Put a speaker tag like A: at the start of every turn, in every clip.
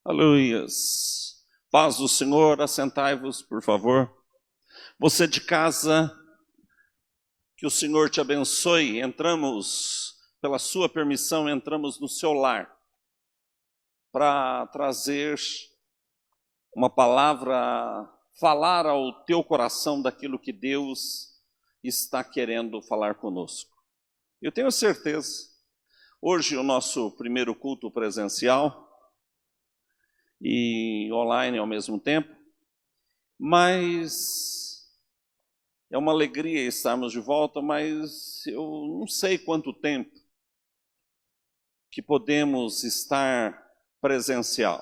A: Aleluias. Paz do Senhor, assentai-vos, por favor. Você de casa, que o Senhor te abençoe. Entramos, pela sua permissão, entramos no seu lar para trazer uma palavra, falar ao teu coração daquilo que Deus está querendo falar conosco. Eu tenho certeza, hoje o nosso primeiro culto presencial e online ao mesmo tempo, mas é uma alegria estarmos de volta, mas eu não sei quanto tempo que podemos estar presencial.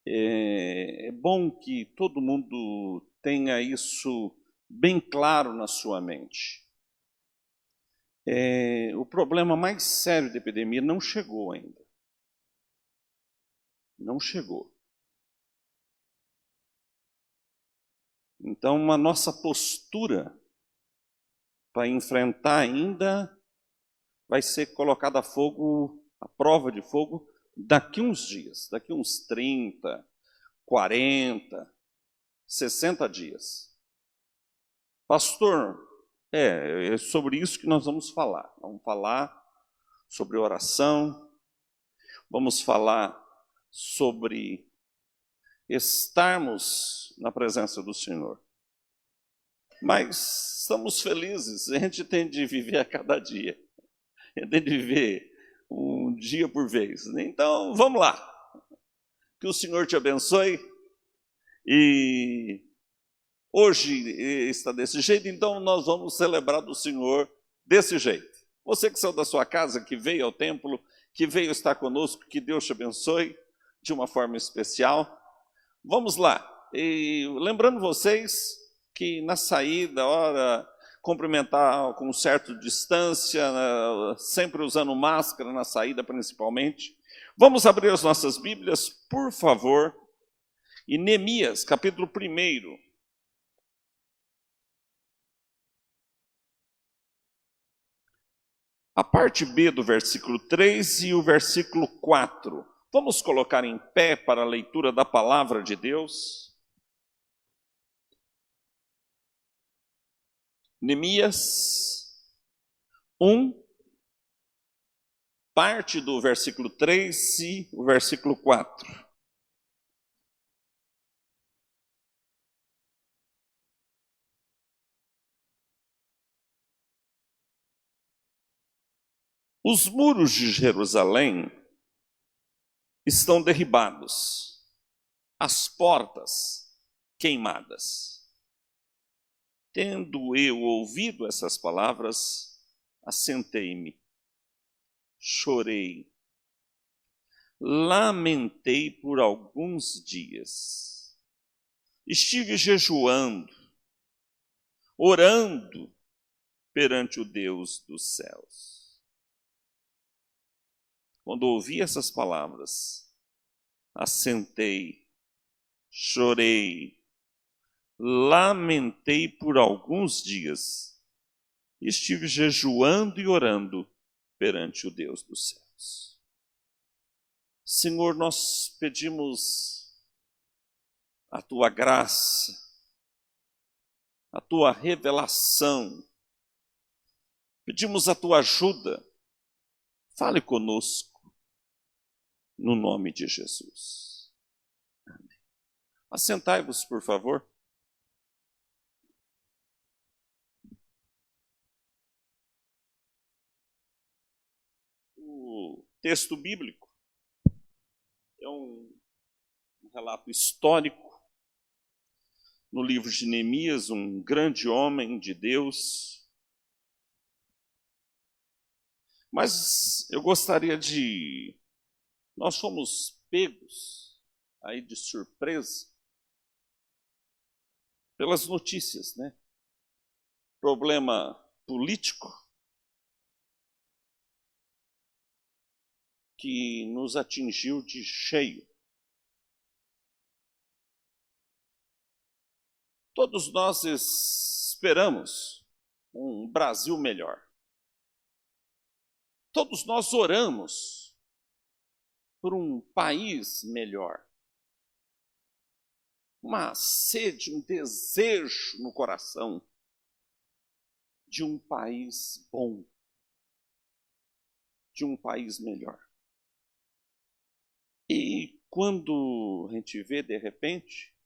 A: É bom que todo mundo tenha isso bem claro na sua mente. O problema mais sério da epidemia não chegou ainda. Não chegou. Então, a nossa postura para enfrentar ainda vai ser colocada a fogo, a prova de fogo, daqui uns dias, daqui uns 30, 40, 60 dias. Pastor, é sobre isso que nós vamos falar. Vamos falar sobre oração, vamos falar sobre estarmos na presença do Senhor. Mas estamos felizes, a gente tem de viver a cada dia. A gente tem de viver um dia por vez. Então, vamos lá. Que o Senhor te abençoe. E hoje está desse jeito, então nós vamos celebrar do Senhor desse jeito. Você que saiu da sua casa, que veio ao templo, que veio estar conosco, que Deus te abençoe de uma forma especial. Vamos lá. E lembrando vocês que na saída, hora, cumprimentar com certa distância, sempre usando máscara na saída principalmente. Vamos abrir as nossas Bíblias, por favor, em Neemias, capítulo 1. A parte B do versículo 3 e o versículo 4. Vamos colocar em pé para a leitura da palavra de Deus. Neemias 1, parte do versículo 3 e o versículo 4. Os muros de Jerusalém estão derribados, as portas queimadas. Tendo eu ouvido essas palavras, assentei-me, chorei, lamentei por alguns dias. Estive jejuando, orando perante o Deus dos céus. Quando ouvi essas palavras, assentei, chorei, lamentei por alguns dias. Estive jejuando e orando perante o Deus dos céus. Senhor, nós pedimos a Tua graça, a Tua revelação, pedimos a Tua ajuda. Fale conosco, no nome de Jesus. Amém. Assentai-vos, por favor. O texto bíblico é um relato histórico no livro de Neemias, um grande homem de Deus. Mas eu gostaria de... Nós fomos pegos aí de surpresa pelas notícias, né? Problema político que nos atingiu de cheio. Todos nós esperamos um Brasil melhor. Todos nós oramos por um país melhor. Uma sede, um desejo no coração de um país bom, de um país melhor. E quando a gente vê, de repente,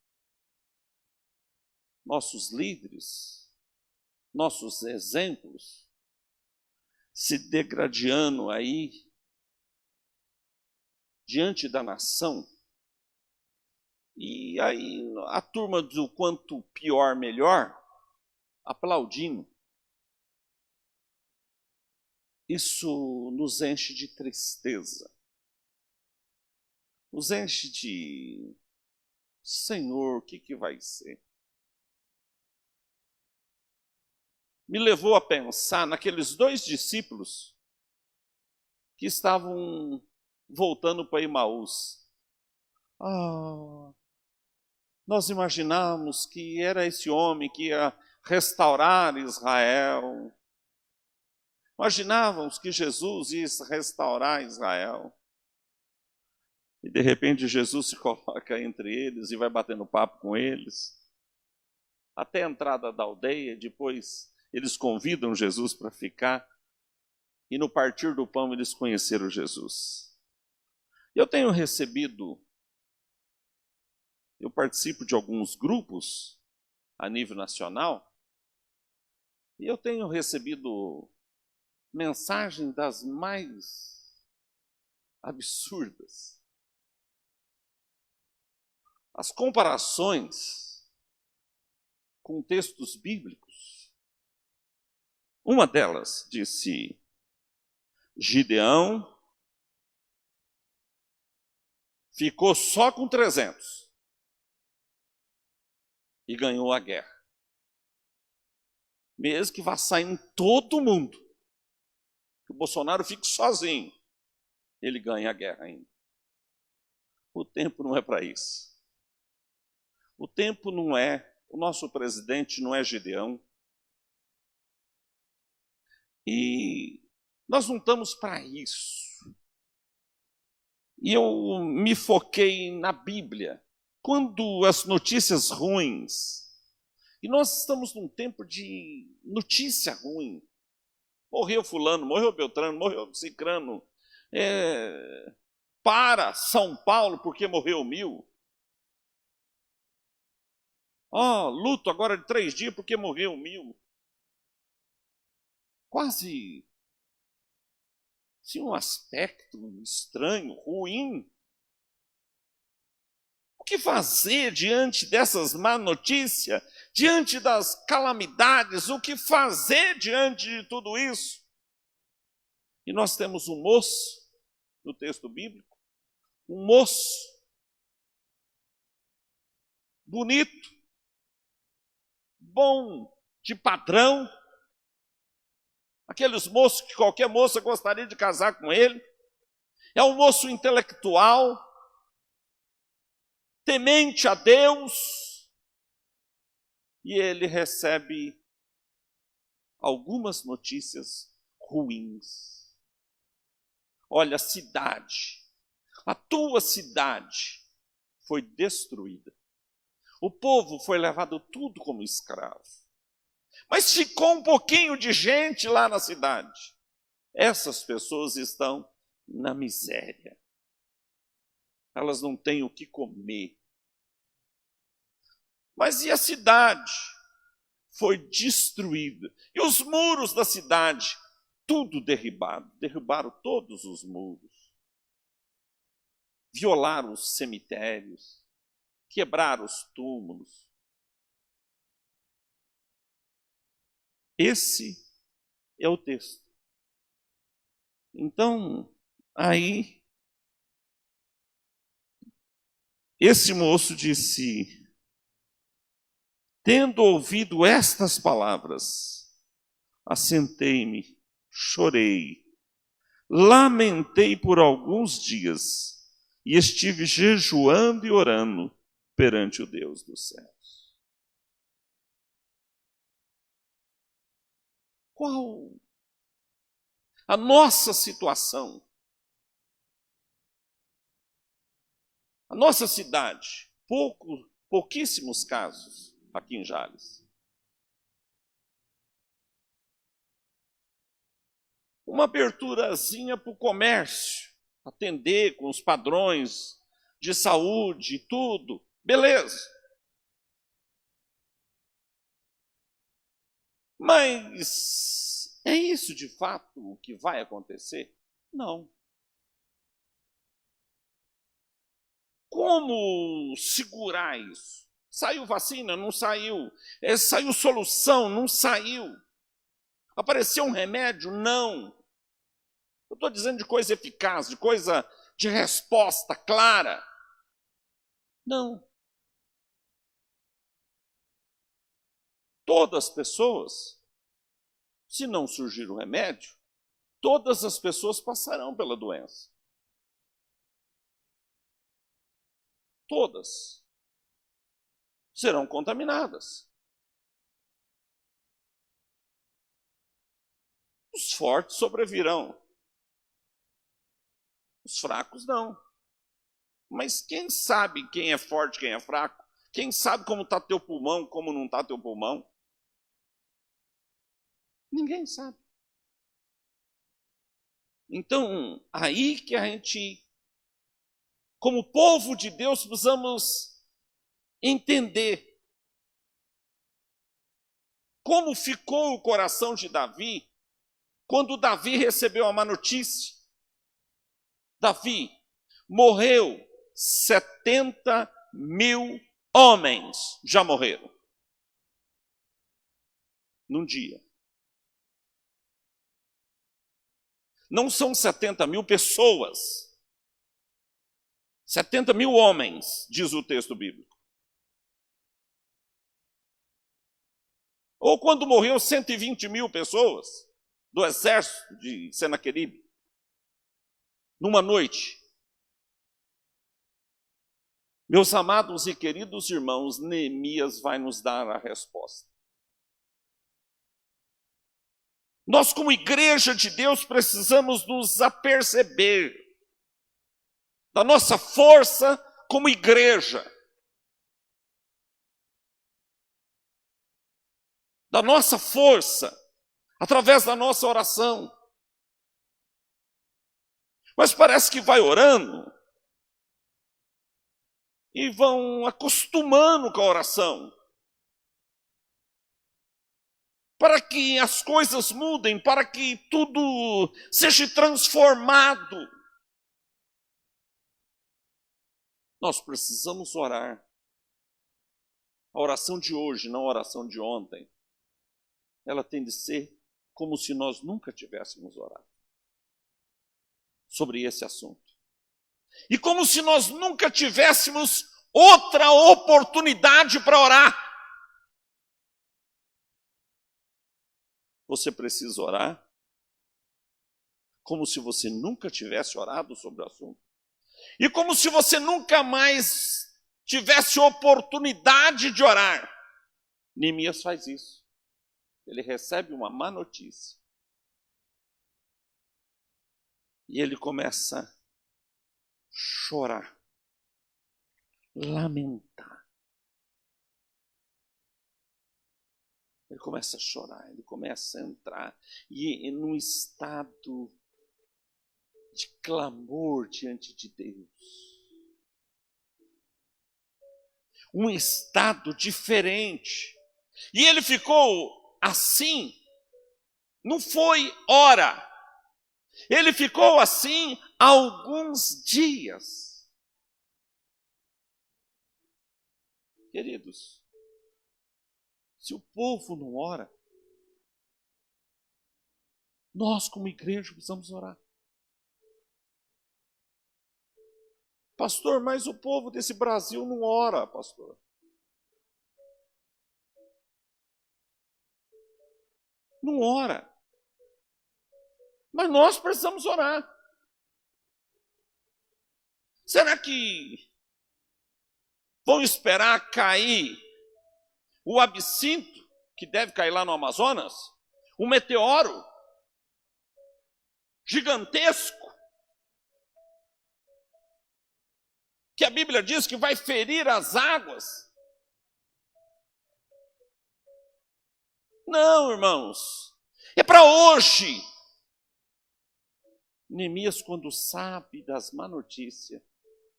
A: nossos líderes, nossos exemplos, se degradando aí diante da nação, e aí a turma do quanto pior, melhor, aplaudindo. Isso nos enche de tristeza, nos enche de Senhor, o que vai ser? Me levou a pensar naqueles 2 discípulos que estavam voltando para Emaús. Nós imaginamos que era esse homem que ia restaurar Israel. Imaginávamos que Jesus ia restaurar Israel. E de repente Jesus se coloca entre eles e vai batendo papo com eles. Até a entrada da aldeia, depois eles convidam Jesus para ficar. E no partir do pão eles conheceram Jesus. Eu tenho recebido, eu participo de alguns grupos a nível nacional, e eu tenho recebido mensagens das mais absurdas. As comparações com textos bíblicos. Uma delas disse: Gideão ficou só com 300 e ganhou a guerra. Mesmo que vá saindo todo mundo, que o Bolsonaro fique sozinho, ele ganha a guerra ainda. O tempo não é para isso. O tempo não é, o nosso presidente não é Gideão. E nós não estamos para isso. E eu me foquei na Bíblia. Quando as notícias ruins, e nós estamos num tempo de notícia ruim. Morreu fulano, morreu Beltrano, morreu Cicrano. Para São Paulo porque morreu 1000. Luto agora de 3 dias porque morreu 1000. Quase um aspecto estranho, ruim. O que fazer diante dessas más notícias, diante das calamidades? O que fazer diante de tudo isso? E nós temos um moço, no texto bíblico, um moço bonito, bom, de padrão, aqueles moços que qualquer moça gostaria de casar com ele. É um moço intelectual, temente a Deus, e ele recebe algumas notícias ruins. Olha, a cidade, a tua cidade foi destruída. O povo foi levado tudo como escravo. Mas ficou um pouquinho de gente lá na cidade. Essas pessoas estão na miséria. Elas não têm o que comer. Mas e a cidade? Foi destruída. E os muros da cidade, tudo derribado. Derrubaram todos os muros. Violaram os cemitérios. Quebraram os túmulos. Esse é o texto. Então, aí, esse moço disse: tendo ouvido estas palavras, assentei-me, chorei, lamentei por alguns dias e estive jejuando e orando perante o Deus dos céus. Qual a nossa situação? A nossa cidade, pouquíssimos casos aqui em Jales. Uma aberturazinha para o comércio, atender com os padrões de saúde e tudo, beleza. Mas é isso de fato o que vai acontecer? Não. Como segurar isso? Saiu vacina? Não saiu. Saiu solução? Não saiu. Apareceu um remédio? Não. Eu estou dizendo de coisa eficaz, de coisa de resposta clara. Não. Todas as pessoas, se não surgir o remédio, todas as pessoas passarão pela doença. Todas serão contaminadas. Os fortes sobrevirão. Os fracos não. Mas quem sabe quem é forte, quem é fraco? Quem sabe como está teu pulmão, como não está teu pulmão? Ninguém sabe. Então, aí que a gente, como povo de Deus, precisamos entender como ficou o coração de Davi quando Davi recebeu a má notícia. Davi morreu, 70.000 homens já morreram num dia. Não são 70.000 pessoas. 70.000 homens, diz o texto bíblico. Ou quando morreu 120.000 pessoas do exército de Senaqueribe, numa noite. Meus amados e queridos irmãos, Neemias vai nos dar a resposta. Nós, como igreja de Deus, precisamos nos aperceber da nossa força como igreja, da nossa força através da nossa oração. Mas parece que vai orando e vão acostumando com a oração, para que as coisas mudem, para que tudo seja transformado. Nós precisamos orar. A oração de hoje, não a oração de ontem, ela tem de ser como se nós nunca tivéssemos orado sobre esse assunto. E como se nós nunca tivéssemos outra oportunidade para orar. Você precisa orar como se você nunca tivesse orado sobre o assunto. E como se você nunca mais tivesse oportunidade de orar. Neemias faz isso. Ele recebe uma má notícia. E ele começa a chorar, lamentar. Ele começa a chorar, ele começa a entrar e num estado de clamor diante de Deus. Um estado diferente. E ele ficou assim, não foi hora. Ele ficou assim alguns dias. Queridos, se o povo não ora, nós como igreja precisamos orar. Pastor, mas o povo desse Brasil não ora, pastor. Não ora. Mas nós precisamos orar. Será que vão esperar cair o absinto, que deve cair lá no Amazonas? Um meteoro gigantesco, que a Bíblia diz que vai ferir as águas. Não, irmãos, é para hoje. Neemias, quando sabe das má notícias,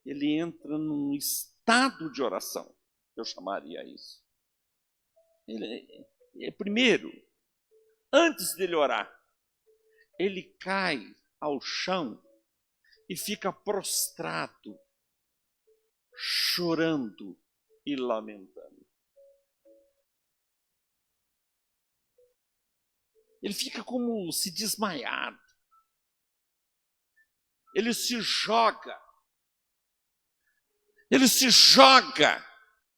A: ele entra num estado de oração, eu chamaria isso. Primeiro, antes dele orar, ele cai ao chão e fica prostrado, chorando e lamentando. Ele fica como se desmaiado. Ele se joga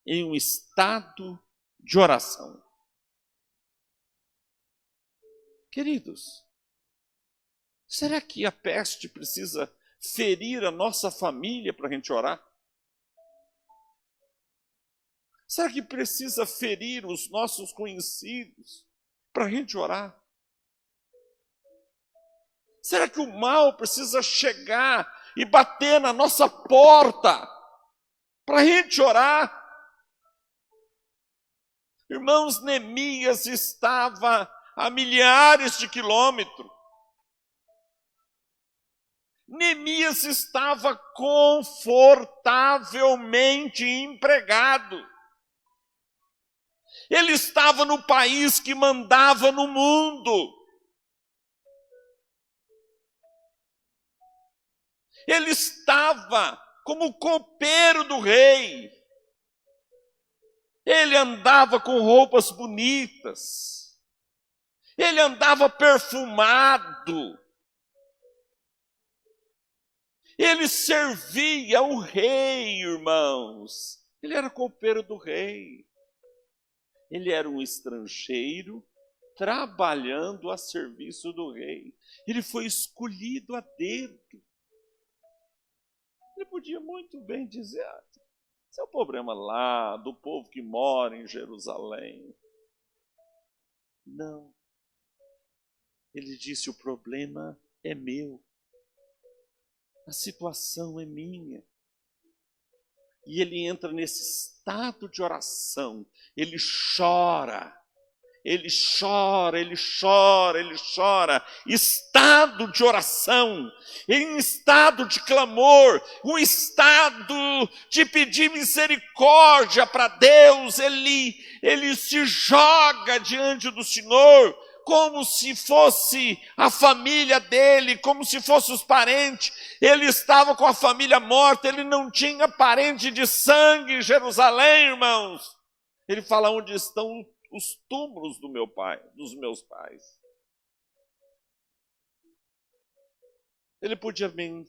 A: em um estado de oração. Queridos, será que a peste precisa ferir a nossa família para a gente orar? Será que precisa ferir os nossos conhecidos para a gente orar? Será que o mal precisa chegar e bater na nossa porta para a gente orar? Irmãos, Neemias estava a milhares de quilômetros. Neemias estava confortavelmente empregado. Ele estava no país que mandava no mundo. Ele estava como copeiro do rei. Ele andava com roupas bonitas. Ele andava perfumado. Ele servia o rei, irmãos. Ele era copeiro do rei. Ele era um estrangeiro trabalhando a serviço do rei. Ele foi escolhido a dedo. Ele podia muito bem dizer, esse é o problema lá, do povo que mora em Jerusalém. Não. Ele disse, o problema é meu. A situação é minha. E ele entra nesse estado de oração. Ele chora. Ele chora, ele chora, ele chora. Estado de oração, em estado de clamor, um estado de pedir misericórdia para Deus. Ele se joga diante do Senhor, como se fosse a família dele, como se fossem os parentes. Ele estava com a família morta, ele não tinha parente de sangue em Jerusalém, irmãos. Ele fala, onde estão os túmulos do meu pai, dos meus pais? Ele podia bem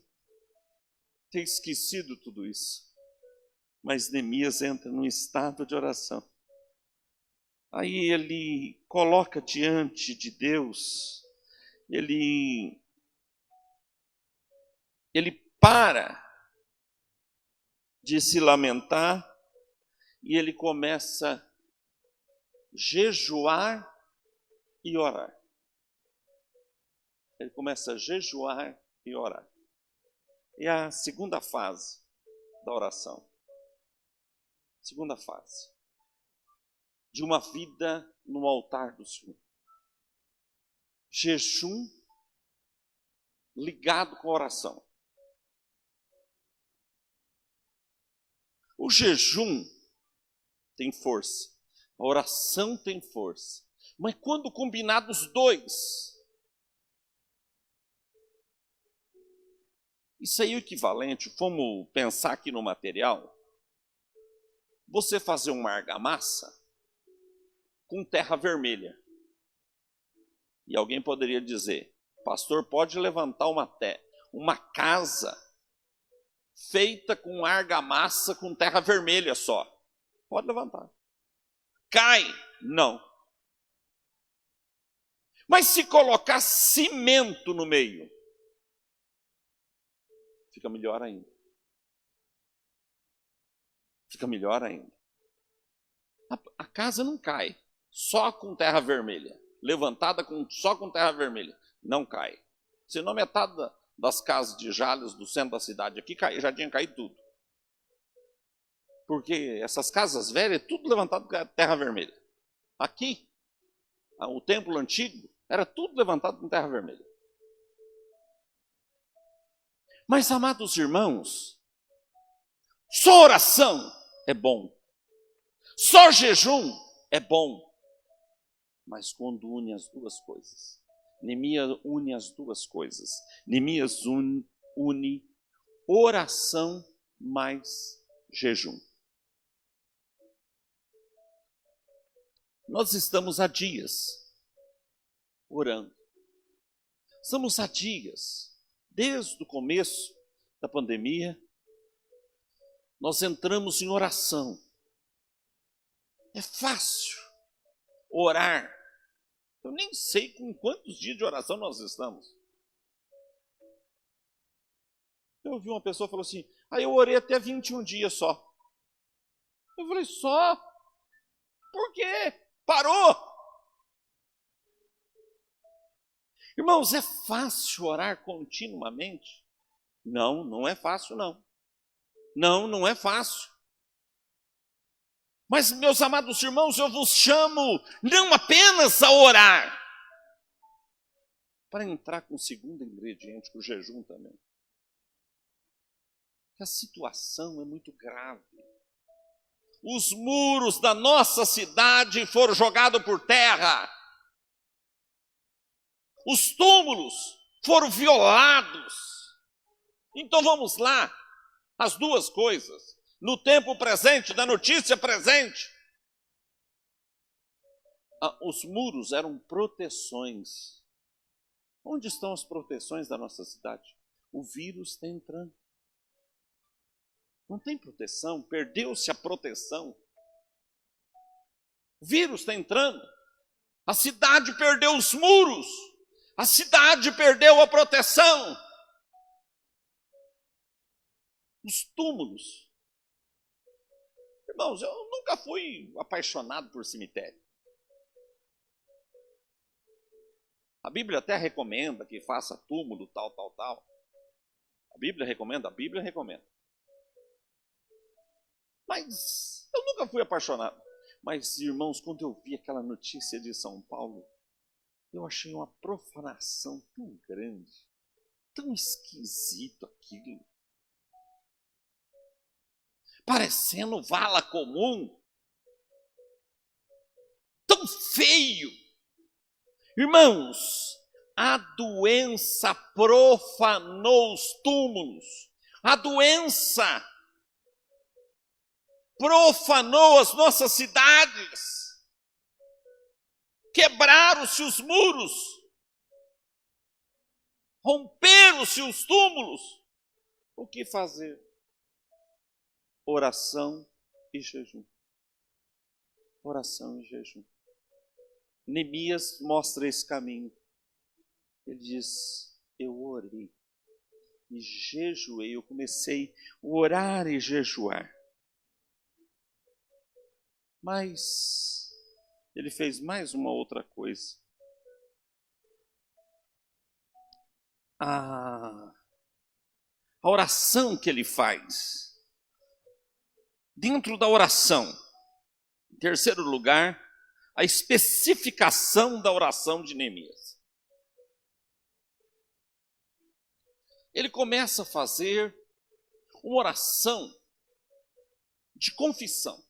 A: ter esquecido tudo isso, mas Neemias entra num estado de oração. Aí ele coloca diante de Deus, ele para de se lamentar e ele começa a jejuar e orar. Ele começa a jejuar e orar. É a segunda fase da oração. Segunda fase de uma vida no altar do Senhor. Jejum ligado com a oração. O jejum tem força, a oração tem força, mas quando combinados os dois, isso aí é o equivalente, vamos pensar aqui no material, você fazer uma argamassa com terra vermelha. E alguém poderia dizer, pastor, pode levantar uma casa feita com argamassa com terra vermelha só. Pode levantar. Cai? Não. Mas se colocar cimento no meio, fica melhor ainda. Fica melhor ainda. A casa não cai só com terra vermelha. Levantada só com terra vermelha. Não cai. Senão metade das casas de Jales do centro da cidade aqui já tinha caído tudo. Porque essas casas velhas, tudo levantado com terra vermelha. Aqui, o templo antigo, era tudo levantado com terra vermelha. Mas, amados irmãos, só oração é bom. Só jejum é bom. Mas quando une as duas coisas. Neemias une as duas coisas. Neemias une oração mais jejum. Nós estamos há dias orando. Estamos há dias, desde o começo da pandemia, nós entramos em oração. É fácil orar. Eu nem sei com quantos dias de oração nós estamos. Eu ouvi uma pessoa falou assim, eu orei até 21 dias só. Eu falei, só? Por quê? Parou! Irmãos, é fácil orar continuamente? Não, não é fácil não. Não, não é fácil. Mas, meus amados irmãos, eu vos chamo não apenas a orar, para entrar com o segundo ingrediente, com o jejum também. A situação é muito grave. Os muros da nossa cidade foram jogados por terra. Os túmulos foram violados. Então vamos lá, as duas coisas. No tempo presente, da notícia presente. Os muros eram proteções. Onde estão as proteções da nossa cidade? O vírus está entrando. Não tem proteção, perdeu-se a proteção. O vírus está entrando. A cidade perdeu os muros. A cidade perdeu a proteção. Os túmulos. Irmãos, eu nunca fui apaixonado por cemitério. A Bíblia até recomenda que faça túmulo, tal. A Bíblia recomenda? A Bíblia recomenda. Mas eu nunca fui apaixonado. Mas, irmãos, quando eu vi aquela notícia de São Paulo, eu achei uma profanação tão grande, tão esquisito aquilo. Parecendo vala comum. Tão feio. Irmãos, a doença profanou os túmulos. A doença profanou as nossas cidades. Quebraram-se os muros. Romperam-se os túmulos. O que fazer? Oração e jejum. Oração e jejum. Neemias mostra esse caminho. Ele diz, eu orei e jejuei. Eu comecei a orar e jejuar. Mas ele fez mais uma outra coisa. A oração que ele faz. Dentro da oração, em terceiro lugar, a especificação da oração de Neemias. Ele começa a fazer uma oração de confissão.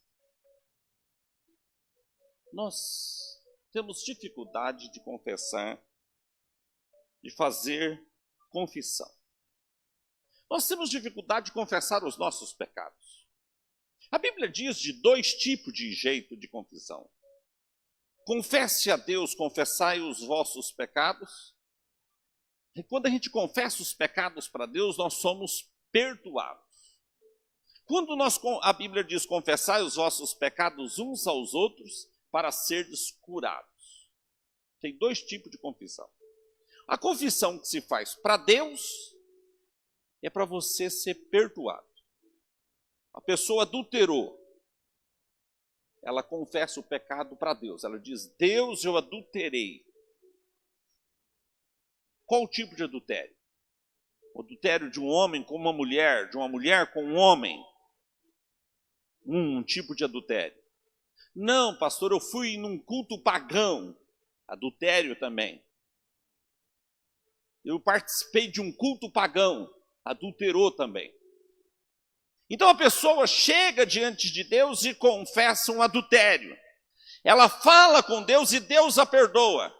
A: Nós temos dificuldade de confessar, de fazer confissão. Nós temos dificuldade de confessar os nossos pecados. A Bíblia diz de dois tipos de jeito de confissão. Confesse a Deus, confessai os vossos pecados. E quando a gente confessa os pecados para Deus, nós somos perdoados. Quando a Bíblia diz confessai os vossos pecados uns aos outros para serdes curados. Tem dois tipos de confissão. A confissão que se faz para Deus é para você ser perdoado. A pessoa adulterou. Ela confessa o pecado para Deus. Ela diz, Deus, eu adulterei. Qual o tipo de adultério? O adultério de um homem com uma mulher, de uma mulher com um homem. um tipo de adultério. Não, pastor, eu fui num culto pagão, adultério também. Eu participei de um culto pagão, adulterou também. Então a pessoa chega diante de Deus e confessa um adultério. Ela fala com Deus e Deus a perdoa.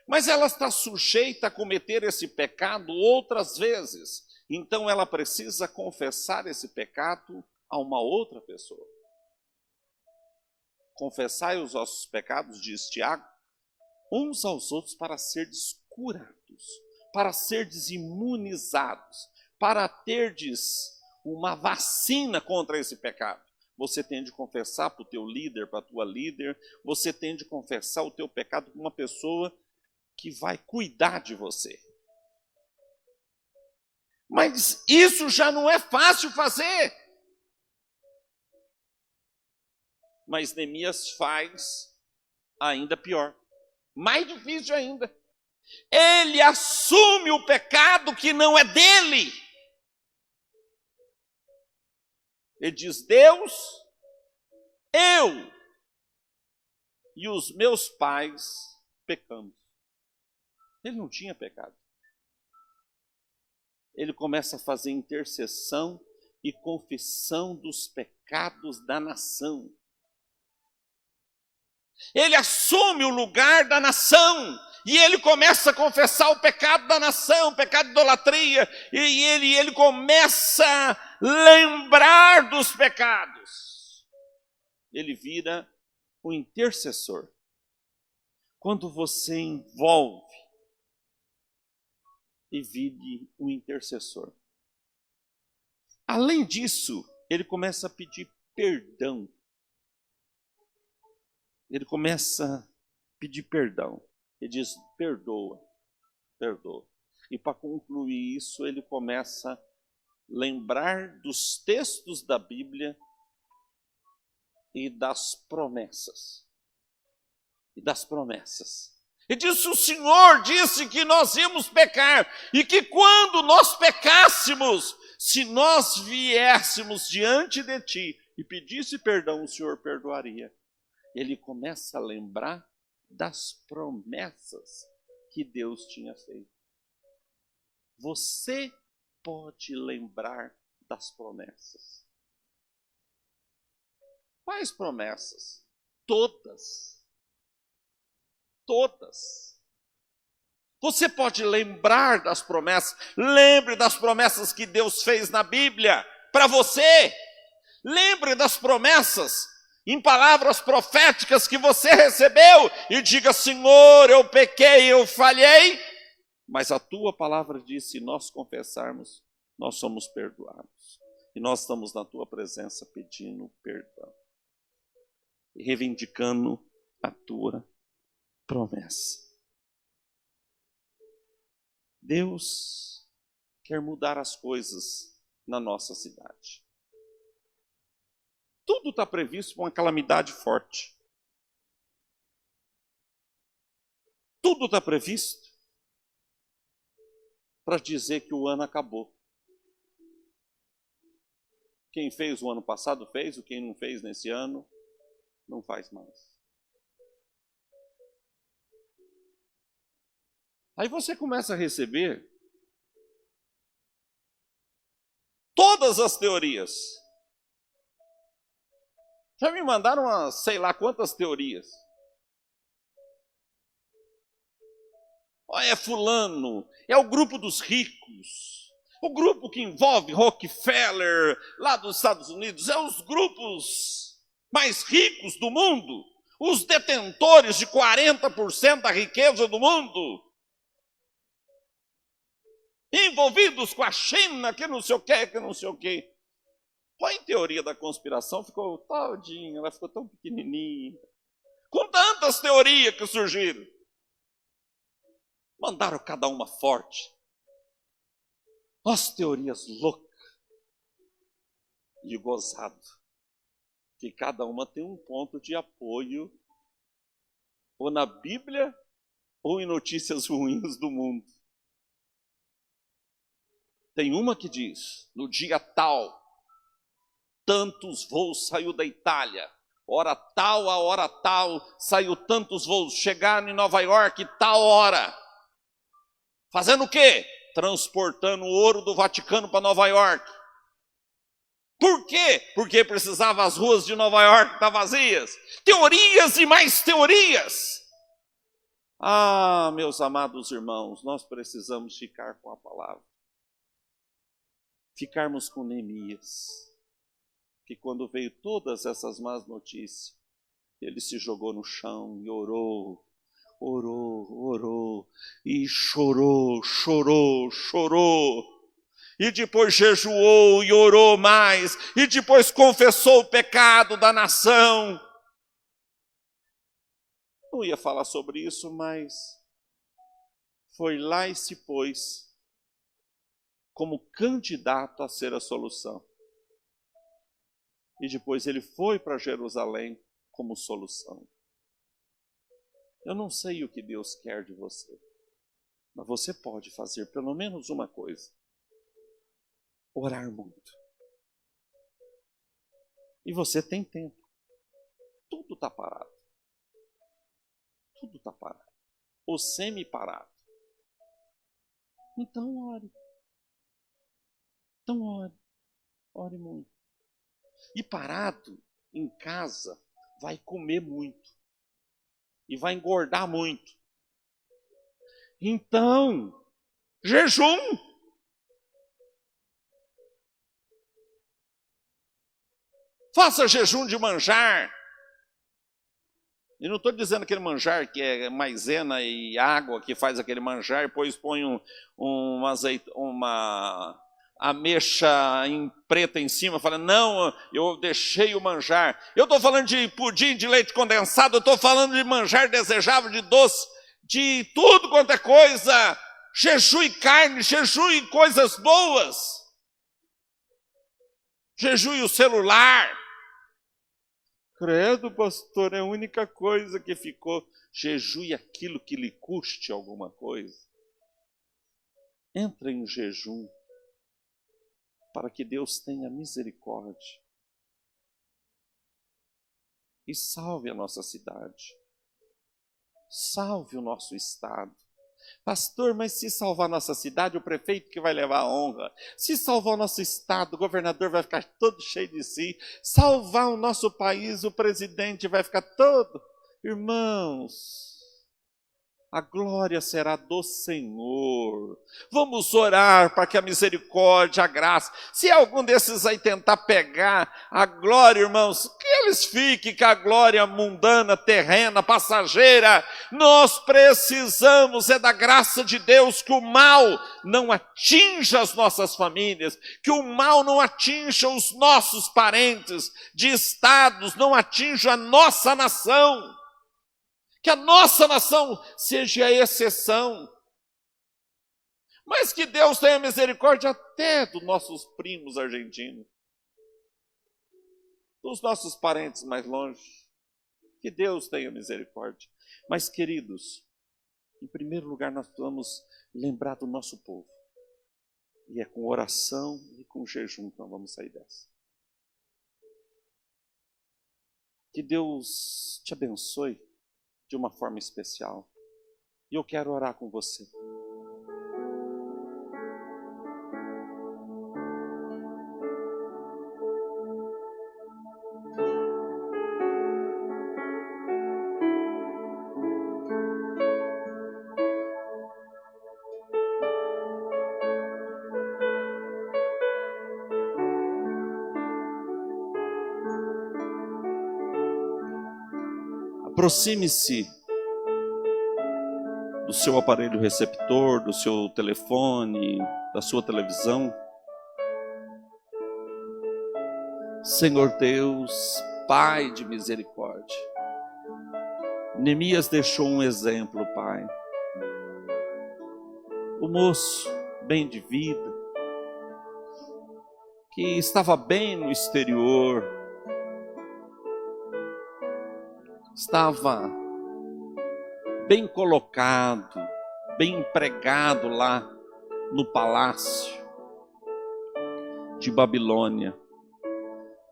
A: Mas ela está sujeita a cometer esse pecado outras vezes. Então ela precisa confessar esse pecado a uma outra pessoa. Confessai os vossos pecados, diz Tiago, uns aos outros para serdes curados, para serdes imunizados, para terdes uma vacina contra esse pecado. Você tem de confessar para o teu líder, para a tua líder, você tem de confessar o teu pecado para uma pessoa que vai cuidar de você. Mas isso já não é fácil fazer. Mas Neemias faz ainda pior, mais difícil ainda. Ele assume o pecado que não é dele. Ele diz: Deus, eu e os meus pais pecamos. Ele não tinha pecado. Ele começa a fazer intercessão e confissão dos pecados da nação. Ele assume o lugar da nação e ele começa a confessar o pecado da nação, o pecado de idolatria, e ele começa a lembrar dos pecados. Ele vira o intercessor. Quando você envolve e vire um intercessor. Além disso, ele começa a pedir perdão. Ele começa a pedir perdão. Ele diz: perdoa, perdoa. E para concluir isso, ele começa a lembrar dos textos da Bíblia e das promessas. E das promessas. E diz: o Senhor disse que nós íamos pecar, e que quando nós pecássemos, se nós viéssemos diante de ti e pedisse perdão, o Senhor perdoaria. Ele começa a lembrar das promessas que Deus tinha feito. Você pode lembrar das promessas. Quais promessas? Todas. Todas. Você pode lembrar das promessas. Lembre das promessas que Deus fez na Bíblia para você. Lembre das promessas em palavras proféticas que você recebeu e diga: Senhor, eu pequei, eu falhei, mas a tua palavra diz: se nós confessarmos, nós somos perdoados. E nós estamos na tua presença pedindo perdão e reivindicando a tua promessa. Deus quer mudar as coisas na nossa cidade. Tudo está previsto para uma calamidade forte. Tudo está previsto para dizer que o ano acabou. Quem fez o ano passado fez, quem não fez nesse ano, não faz mais. Aí você começa a receber todas as teorias. Já me mandaram umas, sei lá quantas teorias. É fulano, é o grupo dos ricos, o grupo que envolve Rockefeller, lá dos Estados Unidos, é os grupos mais ricos do mundo, os detentores de 40% da riqueza do mundo, envolvidos com a China, que não sei o que, que não sei o que. Põe teoria da conspiração, ficou todinha, ela ficou tão pequenininha. Com tantas teorias que surgiram. Mandaram cada uma forte. As teorias loucas. E gozado. Que cada uma tem um ponto de apoio. Ou na Bíblia, ou em notícias ruins do mundo. Tem uma que diz, no dia tal, tantos voos saiu da Itália. Hora tal, a hora tal, saiu tantos voos. Chegaram em Nova York, tal hora. Fazendo o quê? Transportando o ouro do Vaticano para Nova York. Por quê? Porque precisava as ruas de Nova York estar vazias. Teorias e mais teorias. Ah, meus amados irmãos, nós precisamos ficar com a palavra. Ficarmos com Neemias, que quando veio todas essas más notícias, ele se jogou no chão e orou, e chorou. E depois jejuou e orou mais, e depois confessou o pecado da nação. Não ia falar sobre isso, mas foi lá e se pôs como candidato a ser a solução. E depois ele foi para Jerusalém como solução. Eu não sei o que Deus quer de você, mas você pode fazer pelo menos uma coisa: orar muito. E você tem tempo. Tudo está parado. Tudo está parado. Ou semi-parado. Então ore. Então ore. Ore muito. E parado em casa vai comer muito. E vai engordar muito. Então, jejum. Faça jejum de manjar. E não estou dizendo aquele manjar que é maisena e água que faz aquele manjar e depois põe uma ameixa em preta em cima, falando, não, eu deixei o manjar. Eu estou falando de pudim de leite condensado, eu estou falando de manjar desejável, de doce, de tudo quanto é coisa. Jejue carne, jejue coisas boas. Jejue o celular. Credo, pastor, é a única coisa que ficou. Jejue aquilo que lhe custe alguma coisa. Entra em jejum para que Deus tenha misericórdia e salve a nossa cidade, salve o nosso estado. Pastor, mas se salvar nossa cidade, o prefeito que vai levar a honra. Se salvar o nosso estado, o governador vai ficar todo cheio de si. Salvar o nosso país, o presidente vai ficar todo... Irmãos, a glória será do Senhor. Vamos orar para que a misericórdia, a graça... Se algum desses aí tentar pegar a glória, irmãos, que eles fiquem com a glória mundana, terrena, passageira. Nós precisamos da graça de Deus, que o mal não atinja as nossas famílias, que o mal não atinja os nossos parentes de estados, não atinja a nossa nação. Que a nossa nação seja a exceção. Mas que Deus tenha misericórdia até dos nossos primos argentinos, dos nossos parentes mais longe. Que Deus tenha misericórdia. Mas, queridos, em primeiro lugar nós vamos lembrar do nosso povo. E é com oração e com jejum que nós vamos sair dessa. Que Deus te abençoe de uma forma especial. E eu quero orar com você. Aproxime-se do seu aparelho receptor, do seu telefone, da sua televisão. Senhor Deus, Pai de misericórdia, Neemias deixou um exemplo, Pai. O moço, bem de vida, que estava bem no exterior, estava bem colocado, bem empregado lá no palácio de Babilônia.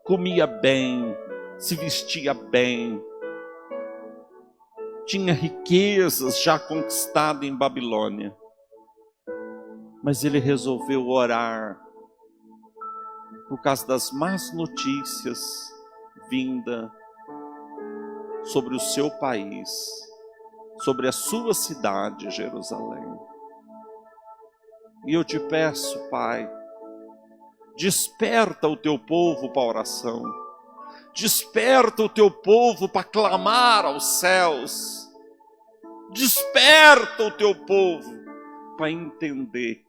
A: comia bem, se vestia bem, tinha riquezas já conquistadas em Babilônia. Mas ele resolveu orar por causa das más notícias vindas sobre o seu país, sobre a sua cidade, Jerusalém. E eu te peço, Pai, desperta o teu povo para a oração, desperta o teu povo para clamar aos céus, desperta o teu povo para entender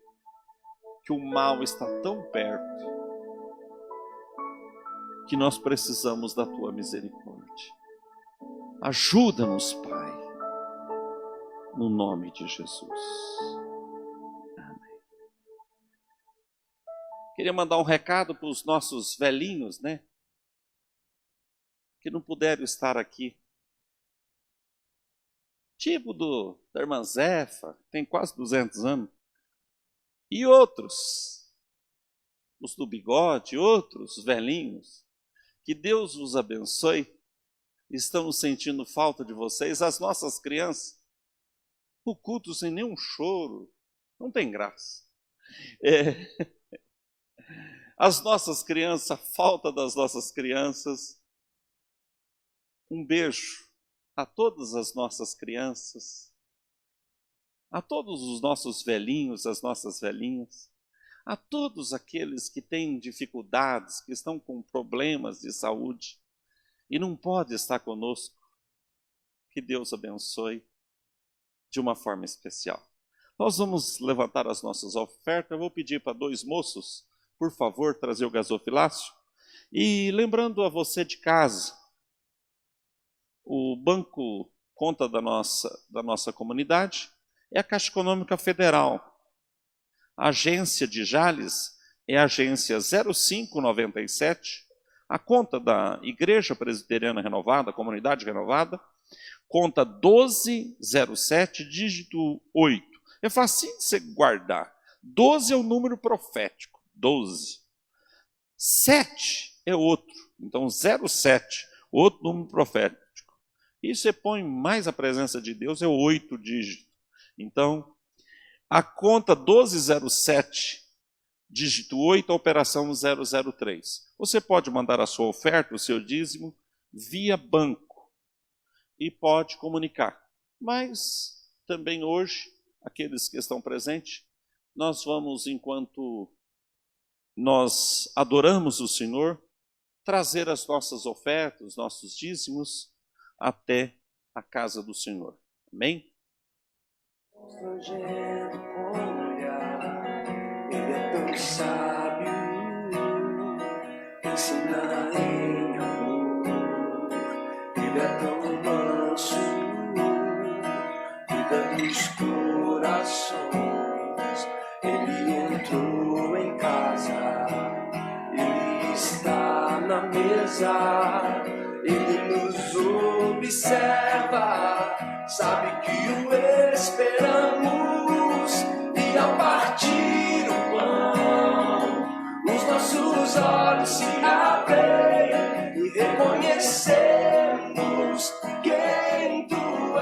A: que o mal está tão perto, que nós precisamos da tua misericórdia. Ajuda-nos, Pai, no nome de Jesus. Amém. Queria mandar um recado para os nossos velhinhos, né? Que não puderam estar aqui. Tipo da irmã Zefa, tem quase 200 anos. E outros, os do bigode, outros velhinhos. Que Deus os abençoe. Estamos sentindo falta de vocês. As nossas crianças, o culto sem nenhum choro, não tem graça. As nossas crianças, a falta das nossas crianças. Um beijo a todas as nossas crianças, a todos os nossos velhinhos, as nossas velhinhas, a todos aqueles que têm dificuldades, que estão com problemas de saúde e não podem estar conosco. Que Deus abençoe de uma forma especial. Nós vamos levantar as nossas ofertas. Eu vou pedir para 2 moços, por favor, trazer o gasofilácio. E lembrando a você de casa, o banco conta da nossa comunidade é a Caixa Econômica Federal. A agência de Jales é a agência 0597. A conta da Igreja Presbiteriana Renovada, Comunidade Renovada, conta 1207, dígito 8. É facinho de você guardar. 12 é o número profético. 12. 7 é outro. Então, 07, outro número profético. E você põe mais a presença de Deus, é 8 dígitos. Então, a conta 1207, dígito 8, a operação 003. Você pode mandar a sua oferta, o seu dízimo, via banco. E pode comunicar. Mas, também hoje, aqueles que estão presentes, nós vamos, enquanto nós adoramos o Senhor, trazer as nossas ofertas, os nossos dízimos, até a casa do Senhor. Amém?
B: Constrangendo com o olhar, ele é tão sábio, ensina em amor, ele é tão manso, cuida dos corações, ele entrou em casa, ele está na mesa, ele nos observa, sabe que o esperamos, e ao partir o pão, os nossos olhos se abrem e reconhecemos quem tu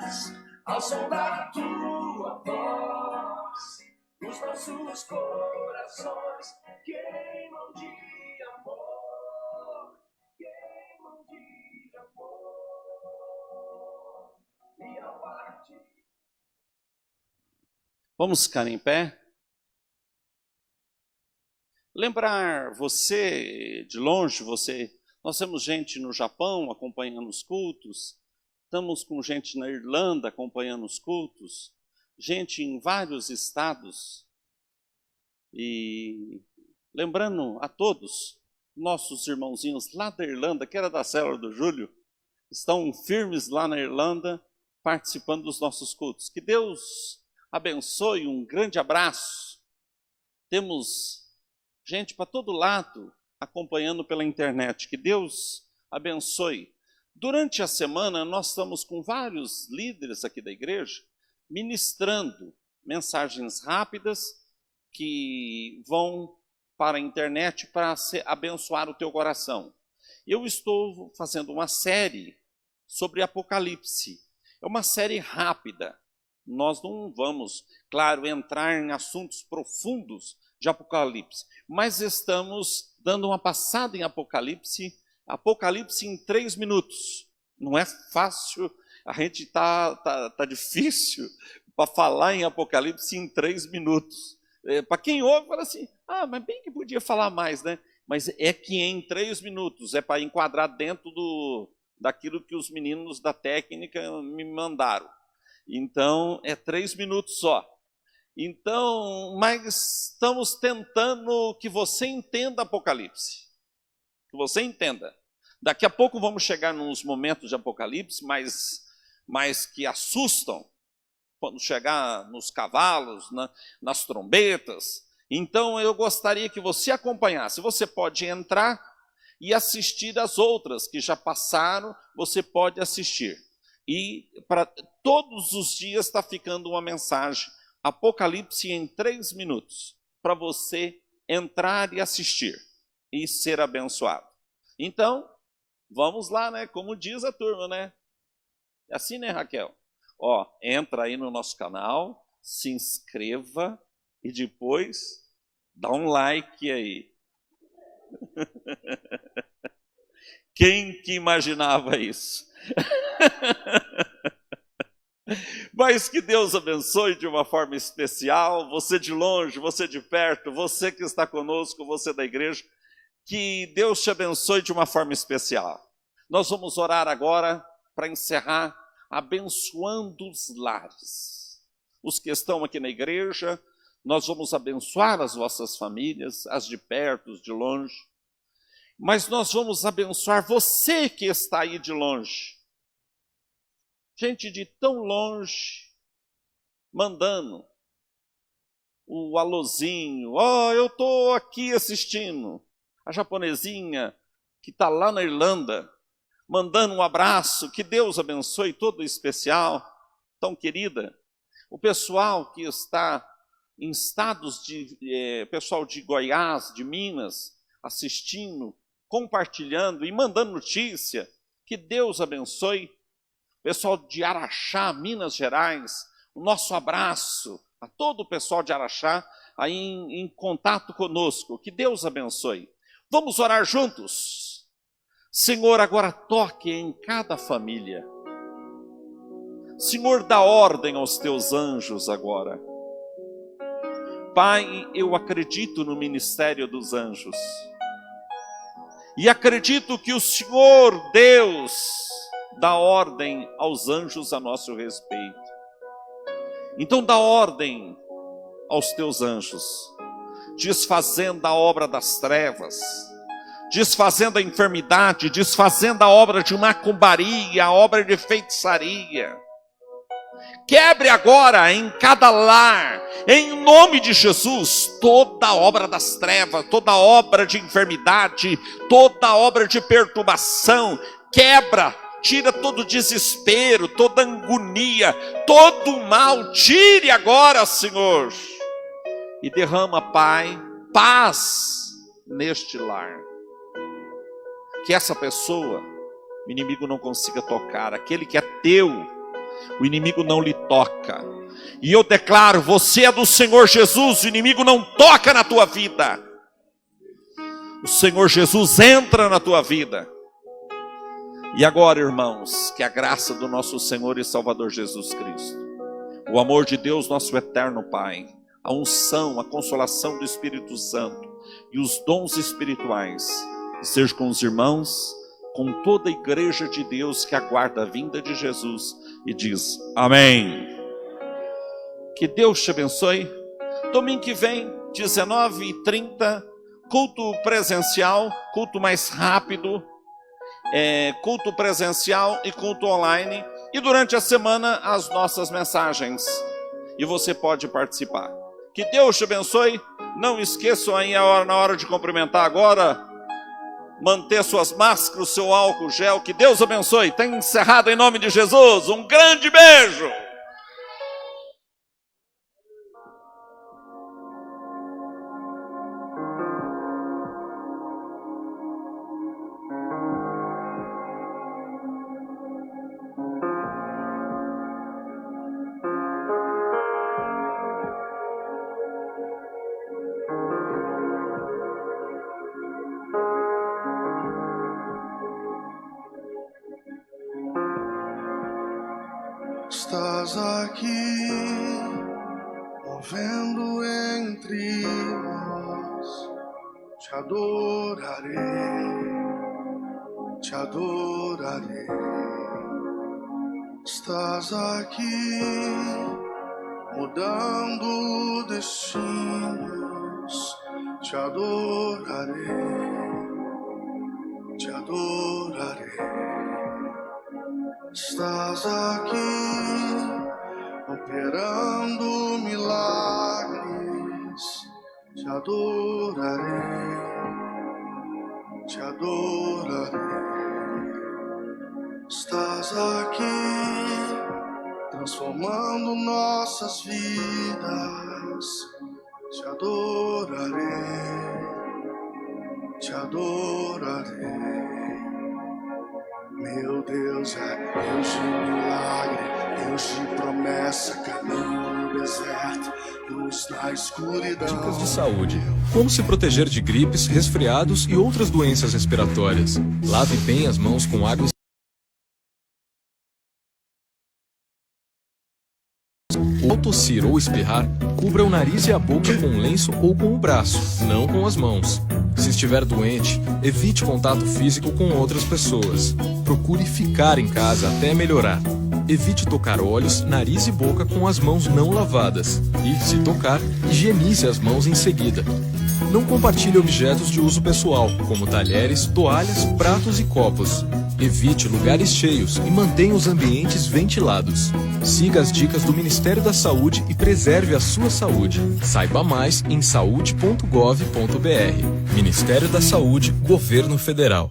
B: és. Ao som da tua voz, os nossos corações queimam de amor, queimam de amor. E ao partir...
A: Vamos ficar em pé? Lembrar você, de longe, nós temos gente no Japão acompanhando os cultos, estamos com gente na Irlanda acompanhando os cultos, gente em vários estados. E lembrando a todos, nossos irmãozinhos lá da Irlanda, que era da célula do Júlio, estão firmes lá na Irlanda, participando dos nossos cultos. Que Deus abençoe, um grande abraço. Temos gente para todo lado acompanhando pela internet. Que Deus abençoe. Durante a semana, nós estamos com vários líderes aqui da igreja, ministrando mensagens rápidas que vão para a internet para abençoar o teu coração. Eu estou fazendo uma série sobre Apocalipse. É uma série rápida. Nós não vamos, claro, entrar em assuntos profundos de Apocalipse, mas estamos dando uma passada em Apocalipse em 3 minutos. Não é fácil, a gente tá difícil para falar em Apocalipse em 3 minutos. Para quem ouve, fala assim, mas bem que podia falar mais, né? Mas é que em 3 minutos, é para enquadrar dentro daquilo que os meninos da técnica me mandaram. Então, é 3 minutos só. Então, mas estamos tentando que você entenda Apocalipse. Que você entenda. Daqui a pouco vamos chegar nos momentos de Apocalipse, mas que assustam. Quando chegar nos cavalos, nas trombetas. Então, eu gostaria que você acompanhasse. Você pode entrar e assistir as outras que já passaram, você pode assistir. E para todos os dias está ficando uma mensagem, Apocalipse em 3 minutos, para você entrar e assistir e ser abençoado. Então, vamos lá, né? Como diz a turma, né? É assim, né, Raquel? Entra aí no nosso canal, se inscreva e depois dá um like aí. Quem que imaginava isso? Mas que Deus abençoe de uma forma especial, você de longe, você de perto, você que está conosco, você da igreja, que Deus te abençoe de uma forma especial. Nós vamos orar agora para encerrar abençoando os lares. Os que estão aqui na igreja, nós vamos abençoar as vossas famílias, as de perto, as de longe. Mas nós vamos abençoar você que está aí de longe. Gente de tão longe, mandando o alôzinho. Eu estou aqui assistindo. A japonesinha que está lá na Irlanda, mandando um abraço, que Deus abençoe, todo especial, tão querida. O pessoal que está em estados pessoal de Goiás, de Minas, assistindo, compartilhando e mandando notícia, que Deus abençoe. Pessoal de Araxá, Minas Gerais, o nosso abraço a todo o pessoal de Araxá aí em contato conosco, que Deus abençoe. Vamos orar juntos? Senhor, agora toque em cada família. Senhor, dá ordem aos teus anjos agora. Pai, eu acredito no ministério dos anjos. E acredito que o Senhor, Deus, dá ordem aos anjos a nosso respeito. Então dá ordem aos teus anjos, desfazendo a obra das trevas, desfazendo a enfermidade, desfazendo a obra de macumbaria, a obra de feitiçaria. Quebre agora em cada lar, em nome de Jesus, toda a obra das trevas, toda a obra de enfermidade, toda a obra de perturbação. Quebra, tira todo desespero, toda agonia, todo mal. Tire agora, Senhor, e derrama, Pai, paz neste lar. Que essa pessoa, o inimigo não consiga tocar. Aquele que é teu, o inimigo não lhe toca. E eu declaro, você é do Senhor Jesus, o inimigo não toca na tua vida. O Senhor Jesus entra na tua vida. E agora, irmãos, que a graça do nosso Senhor e Salvador Jesus Cristo, o amor de Deus, nosso eterno Pai, a unção, a consolação do Espírito Santo e os dons espirituais, seja com os irmãos, com toda a igreja de Deus que aguarda a vinda de Jesus e diz amém. Que Deus te abençoe. Domingo que vem, 19h30, culto presencial, culto mais rápido, culto presencial e culto online. E durante a semana, as nossas mensagens. E você pode participar. Que Deus te abençoe. Não esqueçam aí na hora de cumprimentar agora, manter suas máscaras, o seu álcool gel. Que Deus abençoe. Tem encerrado em nome de Jesus. Um grande beijo.
C: aqui, movendo entre nós, te adorarei, te adorarei. Estás aqui, mudando destinos, te adorarei, te adorarei. Estás aqui, operando milagres, te adorarei, te adorarei. Estás aqui, transformando nossas vidas, te adorarei, te adorarei. Meu Deus é Deus de milagre, Deus de promessa, caminho no deserto, luz na escuridão.
D: Dicas de saúde. Como se proteger de gripes, resfriados e outras doenças respiratórias. Lave bem as mãos com água. Ao tossir ou espirrar, cubra o nariz e a boca com um lenço ou com o braço, não com as mãos. Se estiver doente, evite contato físico com outras pessoas. Procure ficar em casa até melhorar. Evite tocar olhos, nariz e boca com as mãos não lavadas. E, se tocar, higienize as mãos em seguida. Não compartilhe objetos de uso pessoal, como talheres, toalhas, pratos e copos. Evite lugares cheios e mantenha os ambientes ventilados. Siga as dicas do Ministério da Saúde e preserve a sua saúde. Saiba mais em saude.gov.br. Ministério da Saúde, Governo Federal.